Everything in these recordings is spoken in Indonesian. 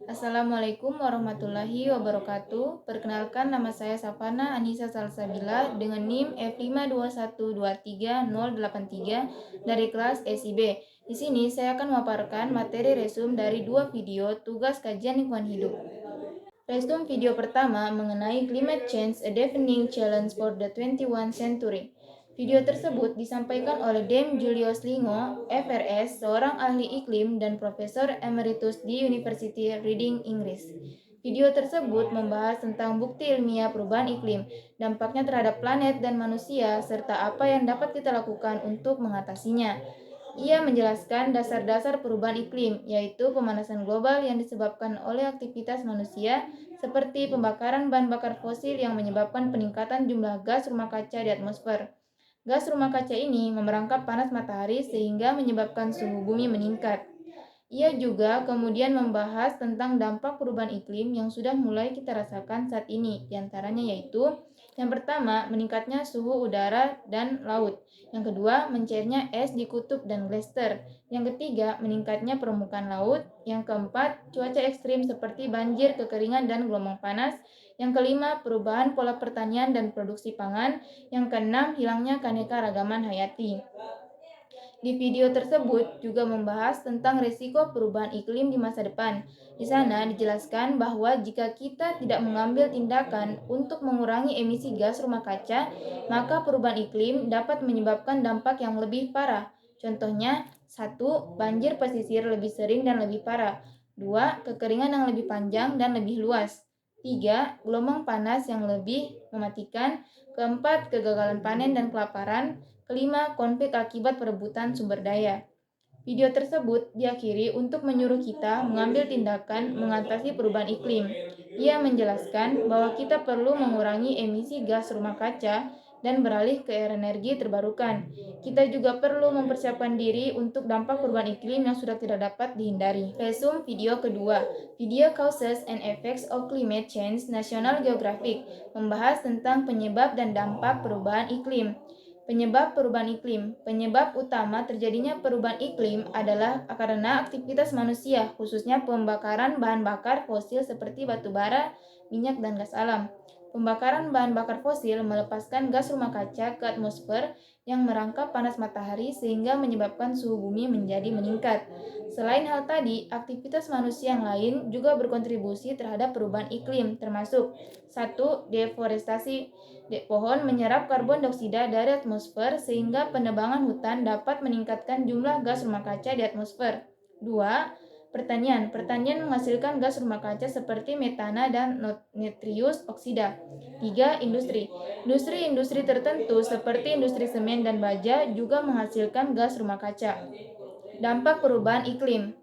Assalamualaikum warahmatullahi wabarakatuh. Perkenalkan, nama saya Safana Anissa Salsabila dengan NIM F521238083 dari kelas SIB. Di sini saya akan memaparkan materi resume dari dua video tugas kajian lingkungan hidup. Resume video pertama mengenai Climate Change, a Defining Challenge for the 21st Century. Video tersebut disampaikan oleh Dame Julius Lingo, FRS, seorang ahli iklim dan profesor emeritus di University Reading, Inggris. Video tersebut membahas tentang bukti ilmiah perubahan iklim, dampaknya terhadap planet dan manusia, serta apa yang dapat kita lakukan untuk mengatasinya. Ia menjelaskan dasar-dasar perubahan iklim, yaitu pemanasan global yang disebabkan oleh aktivitas manusia, seperti pembakaran bahan bakar fosil yang menyebabkan peningkatan jumlah gas rumah kaca di atmosfer. Gas rumah kaca ini memerangkap panas matahari sehingga menyebabkan suhu bumi meningkat. Ia juga kemudian membahas tentang dampak perubahan iklim yang sudah mulai kita rasakan saat ini, diantaranya yaitu yang pertama, meningkatnya suhu udara dan laut. Yang kedua, mencairnya es di kutub dan glacier. Yang ketiga, meningkatnya permukaan laut. Yang keempat, cuaca ekstrim seperti banjir, kekeringan, dan gelombang panas. Yang kelima, perubahan pola pertanian dan produksi pangan. Yang keenam, hilangnya keanekaragaman hayati. Di video tersebut juga membahas tentang risiko perubahan iklim di masa depan. Di sana dijelaskan bahwa jika kita tidak mengambil tindakan untuk mengurangi emisi gas rumah kaca, maka perubahan iklim dapat menyebabkan dampak yang lebih parah. Contohnya, 1. Banjir pesisir lebih sering dan lebih parah. 2. Kekeringan yang lebih panjang dan lebih luas. 3. Gelombang panas yang lebih mematikan. Keempat, kegagalan panen dan kelaparan. Kelima, konflik akibat perebutan sumber daya. Video tersebut diakhiri untuk menyuruh kita mengambil tindakan mengatasi perubahan iklim. Ia menjelaskan bahwa kita perlu mengurangi emisi gas rumah kaca dan beralih ke energi terbarukan. Kita juga perlu mempersiapkan diri untuk dampak perubahan iklim yang sudah tidak dapat dihindari. Resume video kedua, video Causes and Effects of Climate Change National Geographic, membahas tentang penyebab dan dampak perubahan iklim. Penyebab perubahan iklim. Penyebab utama terjadinya perubahan iklim adalah karena aktivitas manusia, khususnya pembakaran bahan bakar fosil seperti batu bara, minyak, dan gas alam. Pembakaran bahan bakar fosil melepaskan gas rumah kaca ke atmosfer yang merangkap panas matahari sehingga menyebabkan suhu bumi menjadi meningkat. Selain hal tadi, aktivitas manusia yang lain juga berkontribusi terhadap perubahan iklim, termasuk 1. Deforestasi. Pohon menyerap karbon dioksida dari atmosfer sehingga penebangan hutan dapat meningkatkan jumlah gas rumah kaca di atmosfer. 2. Pertanian. Pertanian menghasilkan gas rumah kaca seperti metana dan nitrous oksida. 3. Industri. Industri tertentu seperti industri semen dan baja juga menghasilkan gas rumah kaca. Dampak perubahan iklim.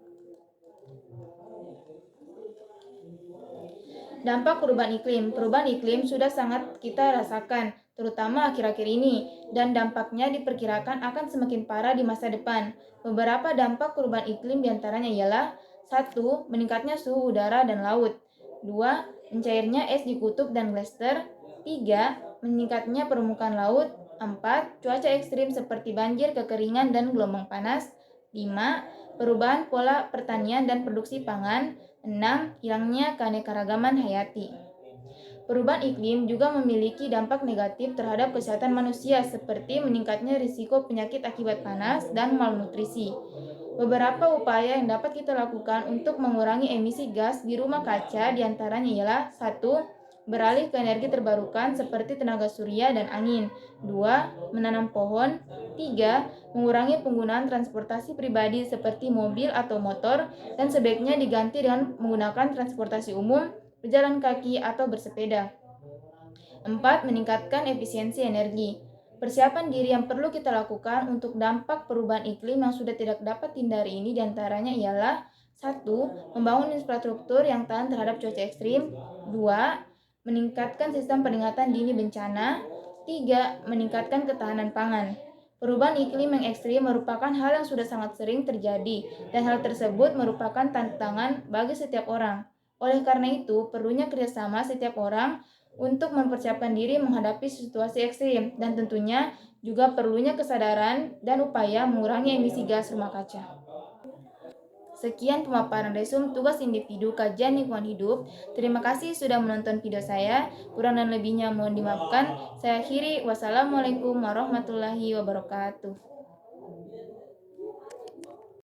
Dampak perubahan iklim. Perubahan iklim sudah sangat kita rasakan, terutama akhir-akhir ini, dan dampaknya diperkirakan akan semakin parah di masa depan. Beberapa dampak perubahan iklim diantaranya ialah 1. Meningkatnya suhu udara dan laut. 2. Mencairnya es di kutub dan glacier. 3. Meningkatnya permukaan laut. 4. Cuaca ekstrim seperti banjir, kekeringan, dan gelombang panas. 5. Perubahan pola pertanian dan produksi pangan. 6. Hilangnya keanekaragaman hayati. Perubahan iklim juga memiliki dampak negatif terhadap kesehatan manusia seperti meningkatnya risiko penyakit akibat panas dan malnutrisi. Beberapa upaya yang dapat kita lakukan untuk mengurangi emisi gas di rumah kaca diantaranya ialah 1. Beralih ke energi terbarukan seperti tenaga surya dan angin. 2. Menanam pohon. 3. Mengurangi penggunaan transportasi pribadi seperti mobil atau motor dan sebaiknya diganti dengan menggunakan transportasi umum, berjalan kaki, atau bersepeda. 4. Meningkatkan efisiensi energi. Persiapan diri yang perlu kita lakukan untuk dampak perubahan iklim yang sudah tidak dapat dihindari ini diantaranya ialah 1. Membangun infrastruktur yang tahan terhadap cuaca ekstrim. 2. Meningkatkan sistem peringatan dini bencana. 3. Meningkatkan ketahanan pangan. Perubahan iklim yang ekstrim merupakan hal yang sudah sangat sering terjadi dan hal tersebut merupakan tantangan bagi setiap orang. Oleh karena itu, perlunya kerjasama setiap orang untuk mempersiapkan diri menghadapi situasi ekstrim dan tentunya juga perlunya kesadaran dan upaya mengurangi emisi gas rumah kaca. Sekian pemaparan resum tugas individu kajian lingkungan hidup. Terima kasih sudah menonton video saya. Kurang dan lebihnya mohon dimaafkan. Saya akhiri. Wassalamualaikum warahmatullahi wabarakatuh.